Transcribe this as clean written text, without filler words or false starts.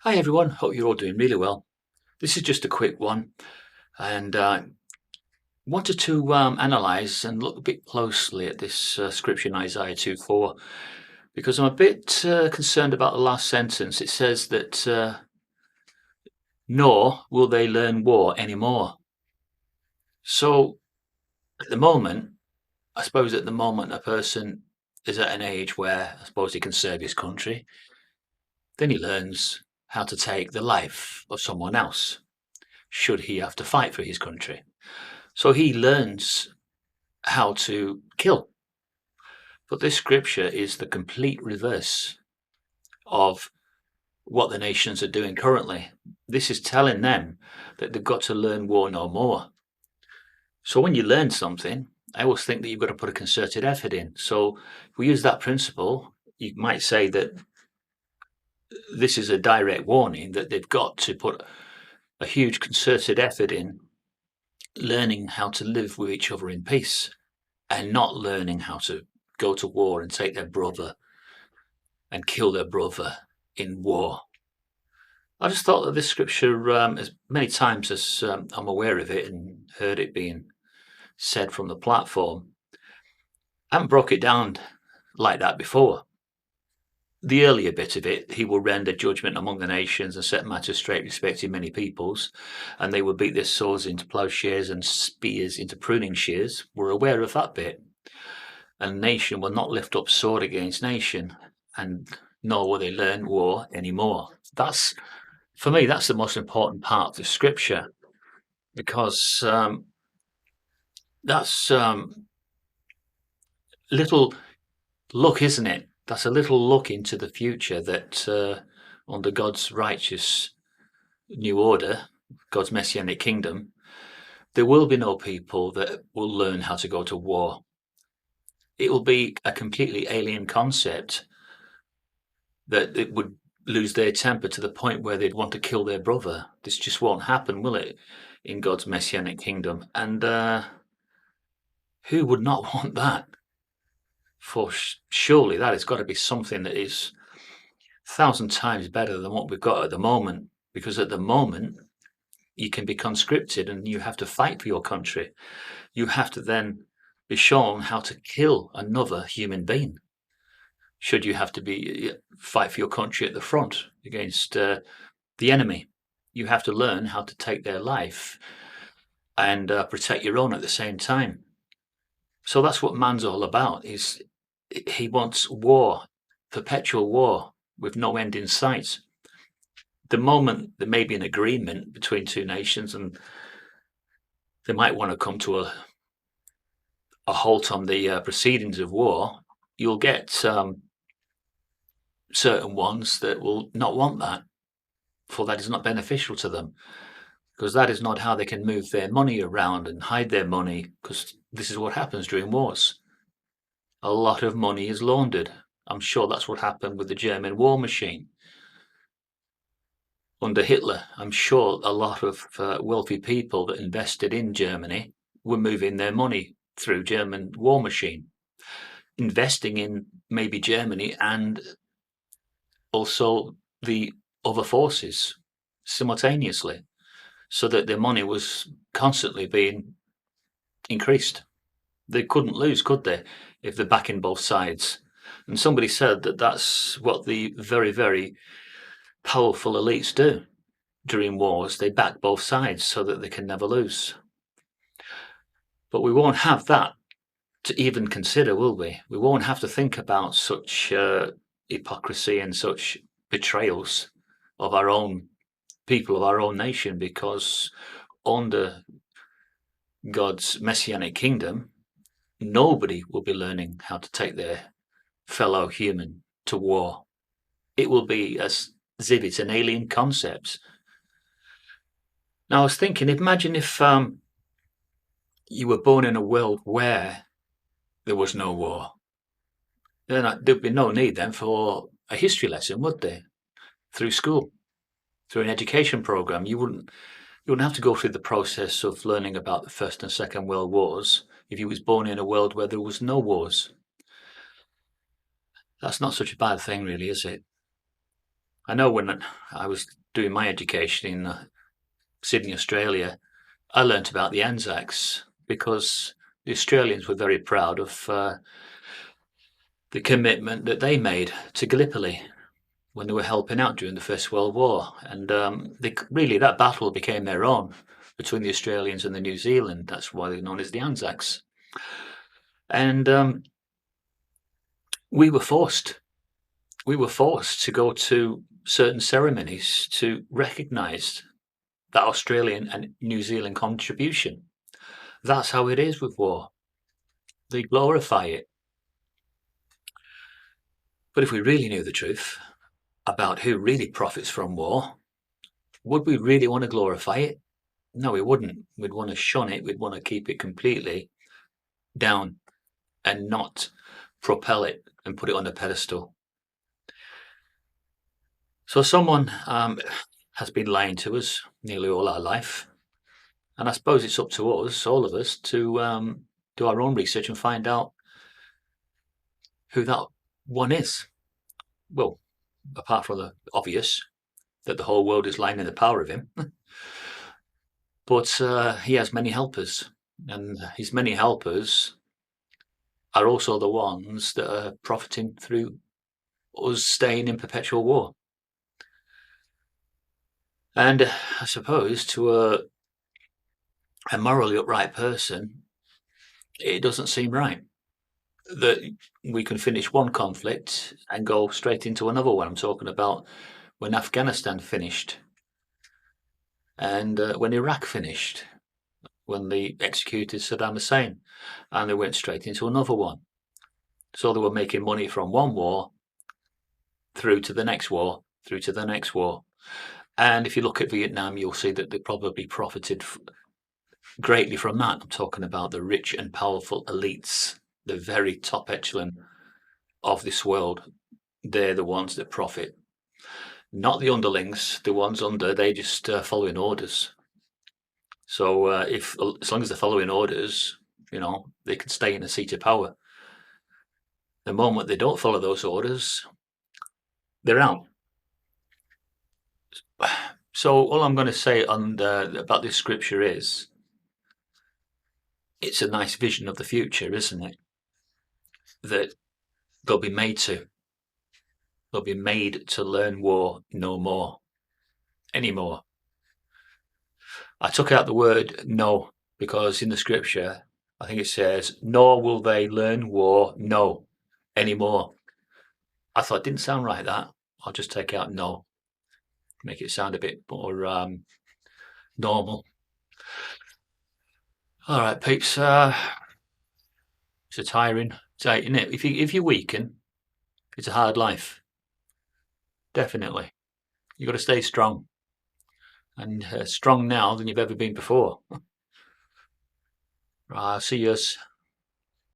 Hi everyone, hope you're all doing really well. This is just a quick one and wanted to analyse and look a bit closely at this scripture in Isaiah 2:4 because I'm a bit concerned about the last sentence. It says that nor will they learn war anymore. So at the moment, I suppose at the moment a person is at an age where I suppose he can serve his country. Then he learns how to take the life of someone else should he have to fight for his country. So he learns how to kill. But this scripture is the complete reverse of what the nations are doing currently. This is telling them that they've got to learn war no more. So when you learn something, I always think that you've got to put a concerted effort in. So if we use that principle, you might say that this is a direct warning that they've got to put a huge concerted effort in learning how to live with each other in peace and not learning how to go to war and take their brother and kill their brother in war. I just thought that this scripture, as many times as I'm aware of it and heard it being said from the platform, I haven't broke it down like that before. The earlier bit of it, he will render judgment among the nations and set matters straight respecting many peoples, and they will beat their swords into plowshares and spears into pruning shears. We're aware of that bit. And nation will not lift up sword against nation, and nor will they learn war anymore. That's, for me, that's the most important part of the scripture, because that's little look, isn't it? That's a little look into the future that under God's righteous new order, God's messianic kingdom, there will be no people that will learn how to go to war. It will be a completely alien concept that it would lose their temper to the point where they'd want to kill their brother. This just won't happen, will it, in God's messianic kingdom? And who would not want that? For surely that has got to be something that is 1,000 times better than what we've got at the moment. Because at the moment, you can be conscripted and you have to fight for your country. You have to then be shown how to kill another human being. Should you have to be fight for your country at the front against the enemy, you have to learn how to take their life and protect your own at the same time. So that's what man's all about. Is he wants war, perpetual war with no end in sight. The moment there may be an agreement between two nations and they might want to come to a halt on the proceedings of war, you'll get certain ones that will not want that, for that is not beneficial to them, because that is not how they can move their money around and hide their money, because this is what happens during wars. A lot of money is laundered. I'm sure that's what happened with the German war machine. Under Hitler, I'm sure a lot of wealthy people that invested in Germany were moving their money through German war machine, investing in maybe Germany and also the other forces simultaneously, so that their money was constantly being increased. They couldn't lose, could they, if they're backing both sides? And somebody said that that's what the very, very powerful elites do during wars. They back both sides so that they can never lose. But we won't have that to even consider, will we? We won't have to think about such hypocrisy and such betrayals of our own people, of our own nation, because under God's messianic kingdom, nobody will be learning how to take their fellow human to war. It will be as if it's an alien concept. Now, I was thinking, imagine if you were born in a world where there was no war. Then there'd be no need then for a history lesson, would there? Through school, through an education program, you wouldn't have to go through the process of learning about the First and Second World Wars if you was born in a world where there was no wars. That's not such a bad thing, really, is it? I know when I was doing my education in Sydney, Australia, I learnt about the Anzacs because the Australians were very proud of the commitment that they made to Gallipoli when they were helping out during the First World War. And really, that battle became their own between the Australians and the New Zealand. That's why they're known as the Anzacs. And we were forced. We were forced to go to certain ceremonies to recognise that Australian and New Zealand contribution. That's how it is with war. They glorify it. But if we really knew the truth about who really profits from war, would we really want to glorify it? No, we wouldn't. We'd want to shun it. We'd want to keep it completely down and not propel it and put it on a pedestal. So someone has been lying to us nearly all our life. And I suppose it's up to us, all of us, to do our own research and find out who that one is. Well, apart from the obvious, that the whole world is lying in the power of him. But he has many helpers, and his many helpers are also the ones that are profiting through us staying in perpetual war. And I suppose to a morally upright person, it doesn't seem right that we can finish one conflict and go straight into another one. I'm talking about when Afghanistan finished and when Iraq finished, when they executed Saddam Hussein, and they went straight into another one. So they were making money from one war through to the next war, through to the next war. And if you look at Vietnam, you'll see that they probably profited greatly from that. I'm talking about the rich and powerful elites, the very top echelon of this world. They're the ones that profit, not the underlings. The ones under, they just following orders. So as long as they're following orders, they can stay in a seat of power. The moment they don't follow those orders, they're out. So all I'm going to say about this scripture is, it's a nice vision of the future, isn't it? That they'll be made to. They'll be made to learn war no more, anymore. I took out the word no, because in the scripture, I think it says, nor will they learn war no anymore. I thought it didn't sound right, that. I'll just take out no, make it sound a bit more normal. All right, peeps. It's a tiring day, isn't it? If you weaken, it's a hard life. Definitely. You've got to stay strong. And strong now than you've ever been before. Right, I'll see you.